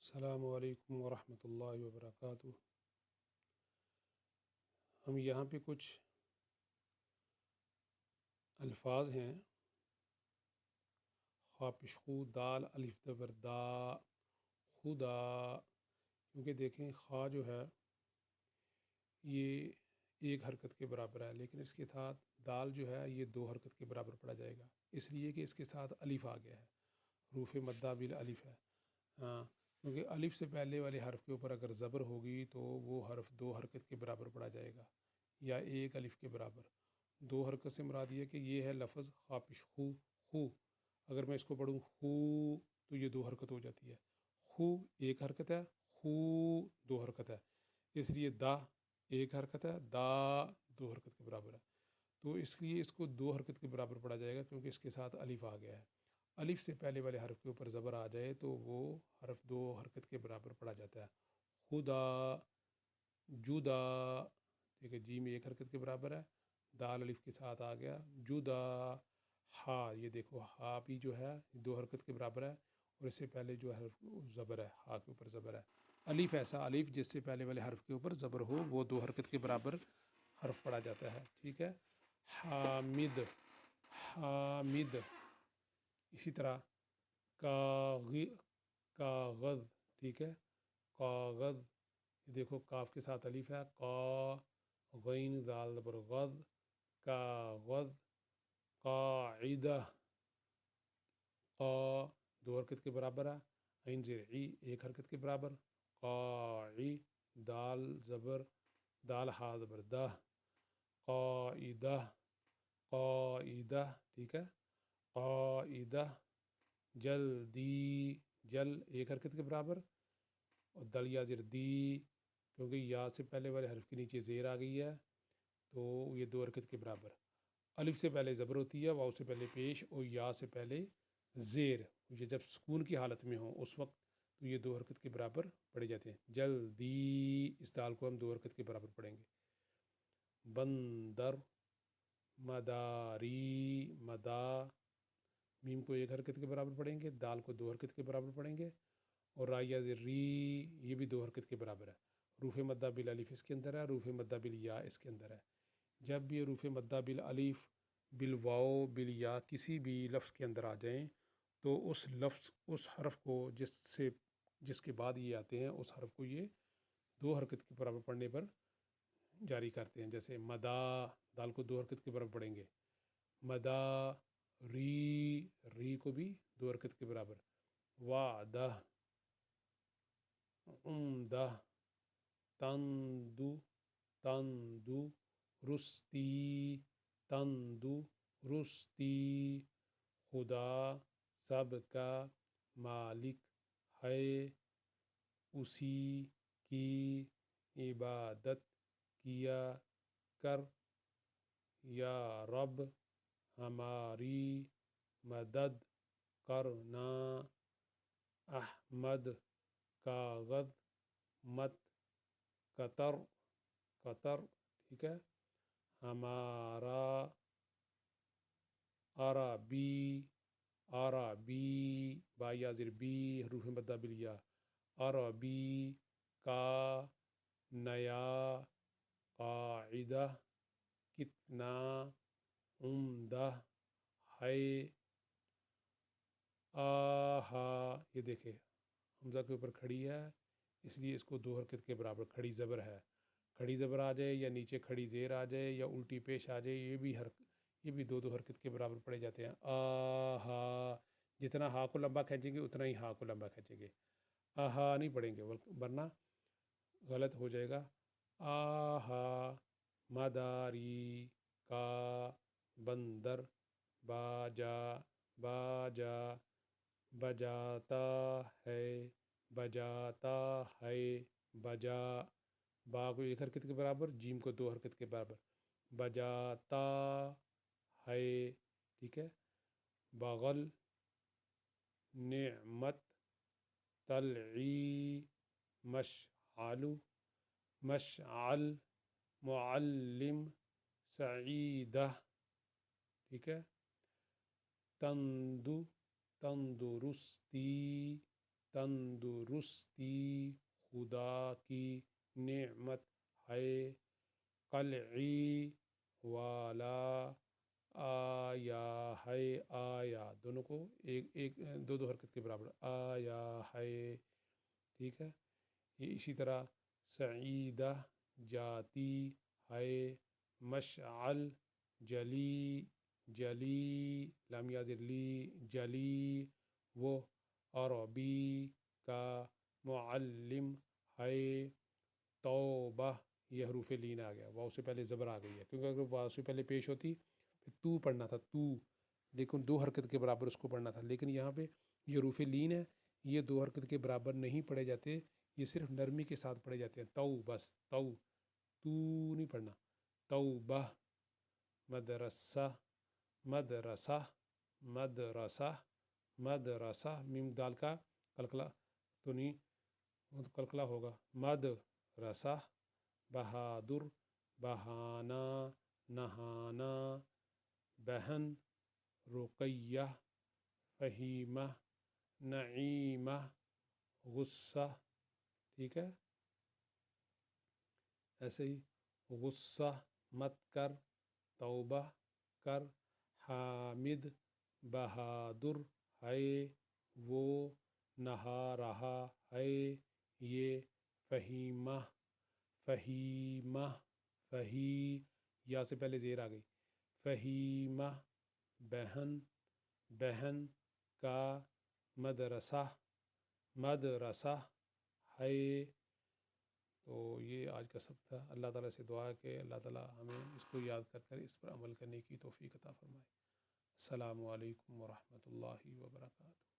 السلام علیکم ورحمۃ اللہ وبرکاتہ۔ ہم یہاں پہ کچھ الفاظ ہیں، خاپش خو، دال الف زبر دا، خدا، کیونکہ دیکھیں خا جو ہے یہ ایک حرکت کے برابر ہے، لیکن اس کے ساتھ دال جو ہے یہ دو حرکت کے برابر پڑا جائے گا، اس لیے کہ اس کے ساتھ الف آ گیا ہے، حروف مدہ بالالف ہے۔ کیونکہ الف سے پہلے والے حرف کے اوپر اگر زبر ہوگی تو وہ حرف دو حرکت کے برابر پڑا جائے گا یا ایک الف کے برابر۔ دو حرکت سے مراد یہ کہ یہ ہے لفظ خاپش خو، خو اگر میں اس کو پڑھوں خو تو یہ دو حرکت ہو جاتی ہے، خو ایک حرکت ہے، خو دو حرکت ہے، اس لیے دا ایک حرکت ہے، دا دو حرکت کے برابر ہے، تو اس لیے اس کو دو حرکت کے برابر پڑھا جائے گا کیونکہ اس کے ساتھ الف آ گیا ہے۔ الف سے پہلے والے حرف کے اوپر زبر آ جائے تو وہ حرف دو حرکت کے برابر پڑھا جاتا ہے۔ خدا، جدا، ٹھیک ہے، جیم ایک حرکت کے برابر ہے، دال الف کے ساتھ آ گیا، جدا، ہا، یہ دیکھو ہا بھی جو ہے دو حرکت کے برابر ہے اور اس سے پہلے جو حرف زبر ہے، ہا کے اوپر زبر ہے۔ الف ایسا الف جس سے پہلے والے حرف کے اوپر زبر ہو وہ دو حرکت کے برابر حرف پڑھا جاتا ہے، ٹھیک ہے۔ حامد، حامد، اسی طرح کاغذ، ٹھیک ہے، کاغذ، یہ دیکھو کاف کے ساتھ الف ہے، کا، غین زال زبر غض، کاغذ، قاعدہ، قا دو حرکت کے برابر ہے، عین زیر ای ایک حرکت کے برابر، قاعی، دال زبر دال ہا زبر دہ، قاعدہ، قاعدہ، ٹھیک ہے، قاعدہ، جلدی، جل ایک حرکت کے برابر اور دل یا زیر دی، کیونکہ یا سے پہلے والے حرف کے نیچے زیر آ گئی ہے تو یہ دو حرکت کے برابر۔ الف سے پہلے زبر ہوتی ہے، واؤ سے پہلے پیش اور یا سے پہلے زیر، یہ جب سکون کی حالت میں ہو اس وقت تو یہ دو حرکت کے برابر پڑھے جاتے ہیں۔ جلدی، اس دال کو ہم دو حرکت کے برابر پڑھیں گے۔ بندر، مداری، مدا، میم کو ایک حرکت کے برابر پڑھیں گے، دال کو دو حرکت کے برابر پڑھیں گے اور را یا ری یہ بھی دو حرکت کے برابر ہے۔ حروف مدہ بالالف اس کے اندر ہے، حروف مدہ بالیا اس کے اندر ہے۔ جب بھی حروف مدہ بالالف، بالواو، بالیا کسی بھی لفظ کے اندر آ جائیں تو اس لفظ، اس حرف کو جس کے بعد یہ آتے ہیں اس حرف کو یہ دو حرکت کے برابر پڑھنے پر جاری کرتے ہیں۔ جیسے مدا، دال کو دو حرکت کے برابر پڑھیں گے، مدا، ری، ری کو بھی دو حرکت کے برابر، وعدہ، عمدہ، تندو، تندو، رستی، تندو، رستی، خدا سب کا مالک ہے، اسی کی عبادت کیا کر، یا رب ہماری مدد کرنا، احمد کاغذ مت، قطر، قطر، ٹھیک ہے، ہمارا، عربی، عربی، با یا زیر بی حروف مدہ بالیا، عربی، کا، نیا، قاعدہ، کتنا، عمدہ ہے، آہا، یہ دیکھیں حمزہ کے اوپر کھڑی ہے اس لیے اس کو دو حرکت کے برابر، کھڑی زبر ہے، کھڑی زبر آ جائے یا نیچے کھڑی زیر آ جائے یا الٹی پیش آ جائے یہ بھی دو حرکت کے برابر پڑے جاتے ہیں۔ آہا، جتنا ہا کو لمبا کھینچیں گے اتنا ہی ہا کو لمبا کھینچیں گے، آہا نہیں پڑھیں گے ورنہ غلط ہو جائے گا۔ آہا، مداری، کا، بندر، باجا، باجا، بجاتا ہے، بجاتا ہے، بجا، با کو ایک حرکت کے برابر، جیم کو دو حرکت کے برابر، بجاتا ہے، ٹھیک ہے، بغل، نعمت، طلعی، مشعل، مشعل، معلم، سعیدہ، ٹھیک ہے، تندو، تندرستی، تندرستی خدا کی نعمت ہے، قلعی والا آیا ہے، آیا دونوں کو ایک ایک دو دو حرکت کے برابر، آیا ہے، ٹھیک ہے۔ یہ اسی طرح سعیدہ جاتی ہے، مشعل جلی، جلی لامیہ زیر لی، جلی وہ عربی کا معلم ہے، توبہ یہ حروف لین آ گیا، واو سے پہلے زبر آ گئی ہے، کیونکہ اگر واو سے پہلے پیش ہوتی پھر تو پڑھنا تھا تو، لیکن دو حرکت کے برابر اس کو پڑھنا تھا، لیکن یہاں پہ یہ حروف لین ہے، یہ دو حرکت کے برابر نہیں پڑھے جاتے، یہ صرف نرمی کے ساتھ پڑھے جاتے ہیں، تو بس تو نہیں پڑھنا، توبہ، مدرسہ، مدرسہ، مدرسہ، مدرسہ، میم دال کا قلقلہ تو نہیں قلقلہ ہوگا، مدرسہ، بہادر، بہانا، نہانا، بہن، رقیہ، فہیمہ، نعیمہ، غصہ، ٹھیک ہے، ایسے ہی غصہ مت کر، توبہ کر، حامد، بہادر ہے، وہ نہا رہا ہے، یہ فہیمہ، فہیمہ، فہی یا سے پہلے زیر آ گئی، فہیمہ بہن، بہن کا مدرسہ، مدرسہ ہے۔ تو یہ آج کا سبق تھا۔ اللہ تعالیٰ سے دعا ہے کہ اللہ تعالیٰ ہمیں اس کو یاد کر کر اس پر عمل کرنے کی توفیق عطا فرمائے۔ السلام علیکم ورحمۃ اللہ وبرکاتہ۔